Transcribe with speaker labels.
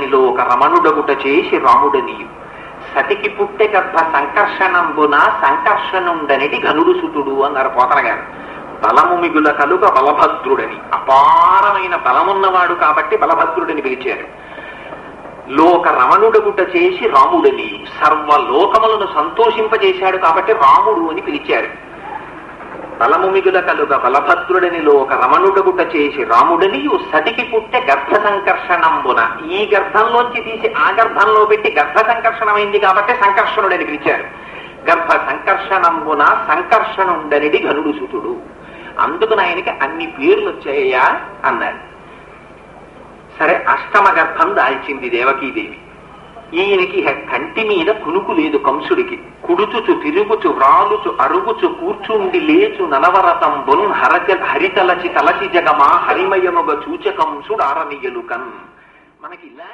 Speaker 1: గర్భభద్రుడనిలో ఒక రమణుడగుట చేసి రాముడనియు సతికి పుట్టె గర్భ సంకర్షణంబున సంకర్షణుండనిటి ఘనుడు సుతుడు అన్నారు పోతన గారు. బలము మిగుల కలుగ బలభద్రుడని, అపారమైన బలమున్నవాడు కాబట్టి బలభద్రుడని పిలిచారు. లోక రమణుడగుట చేసి రాముడని, సర్వలోకములను సంతోషింపజేశాడు కాబట్టి రాముడు అని పిలిచారు. బలము మిగుల కలుగ బలభద్రుడని లోక రమణుడగుట చేసి రాముడనియు సతికి పుట్టె గర్భ సంకర్షణంబున, ఈ గర్భంలోంచి తీసి ఆ గర్భంలో పెట్టి గర్భ సంకర్షణమైంది కాబట్టి సంకర్షణుడని పిలిచారు. గర్భ సంకర్షణంబున సంకర్షణుండనిడి ఘనుడు సుతుడు, అందుకుని ఆయనకి అన్ని పేర్లు వచ్చాయా అన్నారు. సరే, అష్టమ గర్భం దాల్చింది దేవకీదేవి. ఈయనకి కంటి మీద కునుకు లేదు కంసుడికి. కుడుచుచు తిరుగుచు వ్రాలుచు అరుగుచు కూర్చుండి లేచు ననవరతంబున్ హరితలచి తలచి జగమా హరిమయముగ చూచకంసుడారనియలుకన్. మనకి ఇలా